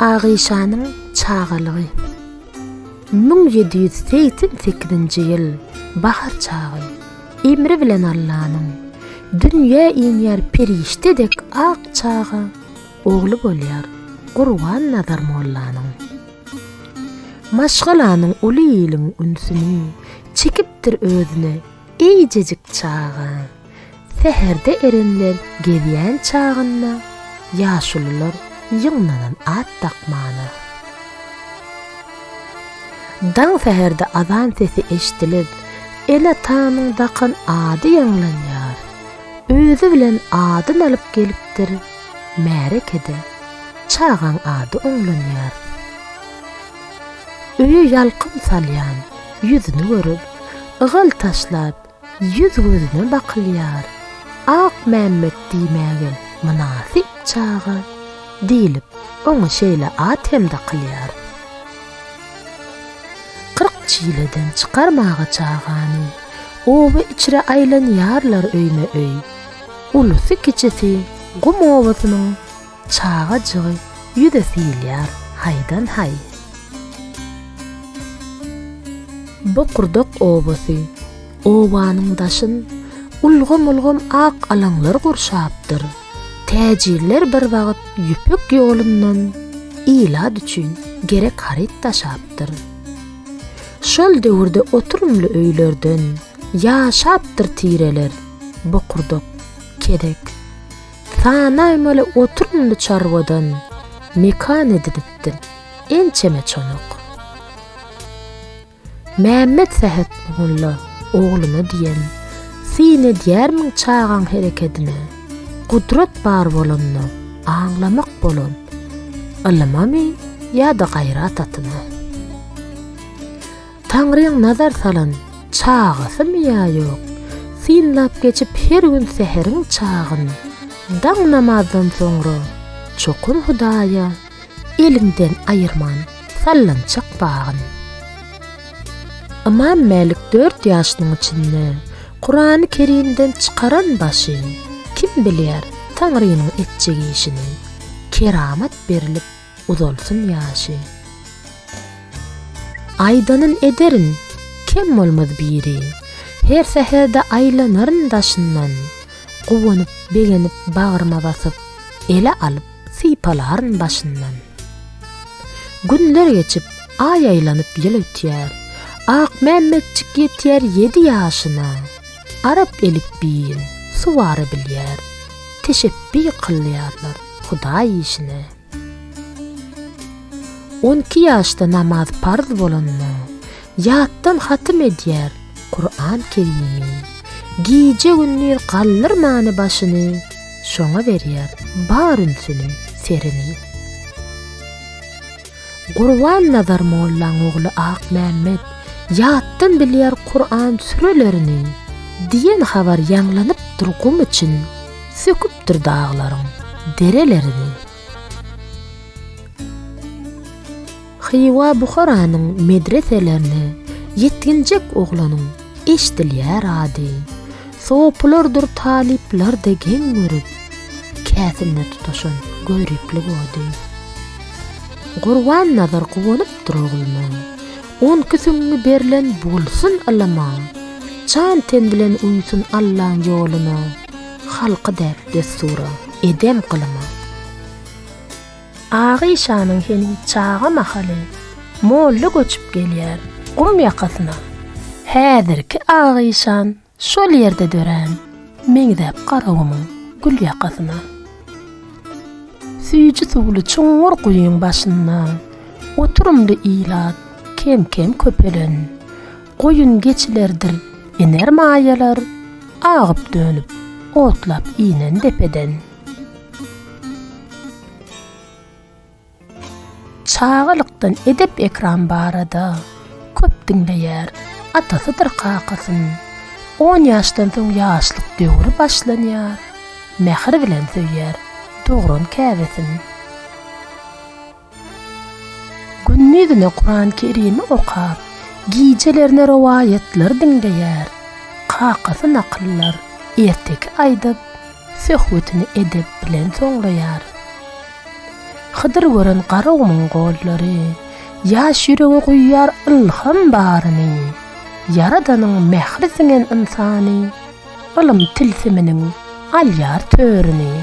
Ağişanyň çağalygy 1788-nji ýyl bahar çagy emri bilen Allah'nyň dünýä inýär periştedek ak çaga ogly bolýar Gurban Nazar Mollanyň. Maşgalanyň uly ýylyň ünsüni çekipdir özüne eýjejik çaga. Seherde erenler gezýän çagynda ýaşulylar ýyňlanan at takmany. Daň seherde azan sesi eşdilip, ele taňyň dakan ady ýanglanýar. Özü bilen adyn alyp gelipdir. Märekede çağan ady oňlanýar. Öýe ýalkyn salýan, ýüzüni görüp, ıgyl taşlap, ýüz gözüne bakylýar. Ak Mehmet diýmäge münasip çaga diýilip, oňa şeýle at hem de kylýar. 40 çiýleden çykarmaga çagany, oba içire aýlanýarlar öýme öý. Ulusy kiçesi gum obasynyň çaga jygy ýüze silýär haydan hay. Bu Kurduk obasy, obanyň daşyn ulgum ak alaňlar gurşapdyr. Täjirler bir wagt ýüpek ýolundan ýylad üçin gerek harit taşapdyr. Şol döwürde oturumly öýlerden ýaşapdyr tireler. Bu Kurduk kedek sanaýmaly oturumly çarwadan mekan edipdir. Ençeme çonuk. Mehmet Sehet Molla ogluny diýen, "Sine diýermiň çağan hereketine, gudrat bar bolanyny aňlamak bolan, allamamy ýa-da gaýrat atyny. Taňryň nazar salan çağasymy ýa ýok, sinlap geçip her gün seheriň çağyn, daň namazdan soňra çokun Hudaýa eliňden aýyrman sallançak bagyn." Imam Malik 4 ýaşynyň içinde Kur'an-ı Kerimden çıkaran başı kim bilýär Taňrynyň etjegi işini, keramat berilip uzalsyn ýaşy. Aýdanyn ederin kim bolmaz biri, her seherde aýlanaryn daşyndan, gowanyp begenip bagyrma basyp, ele alyp sypalaryn başyndan. Günler geçip ay aýlanyp ýyl ötýär. Ak Mehmetçik ýetýär 7 ýaşyna. Arap elipbiýin suwara bilýär. Teşebbih kılýarlar Hudaý işine. 12 ýaşda namaz farz bolanyny ýatdan hatym edýär Kur'an Kerimi. Giýje günler gallyrmany başyny şoňa berýär bar ünsüni serini. Gurban Nazar Mollaň ogly Ak Mehmet ýatdan bilýär Kur'an sürelerini diýen habar ýanglanyp durgum üçin söküpdir dağlaryň derelerini. Hiwa Buharanyň medreselerini ýetginjek oglanyň eşdilýär ady. Soplardyr talipler degen görüp, käsinde tutaşan görüpli body. Gurban Nazar gowanyp durulmy. 10 küsüňi berilen bolsun allama. Can ten bilen uýsun Allahyň ýolyna. Halky däp desura edem kılama. Ağişanyň heni çağa mahaly molla göçüp gelýär gum ýakasyna. Häzirki Ağişan şol ýerde dören meňdäp garawymyň gül ýakasyna. Süýji suwly çoňur guýyň başynda oturumly ýylat kem köpelen. Goýun geçilerdir ener maýalar agyp dönüp otlap inen depeden. Çağalykdan edep ekran barada köp dinleýär. Atasydyr kakasyn. 10 ýaşdan soň ýaşlyk döwri başlanýar. Mähir bilen söýýär dogran käbesin. Günnüzüne Kur'an-ı Kerim'i okap, giýjelerine rowaýatlar dinleýär. Kakasy nakyllar ertek aýdyp, söhbetini edep bilen soňlaýar. Hıdır gören garawmyň gollary, ýaş ýüregi guýýar ilham baryny, Yaradanyň mehri siňen insany, ilm tilsiminiň alýar törini.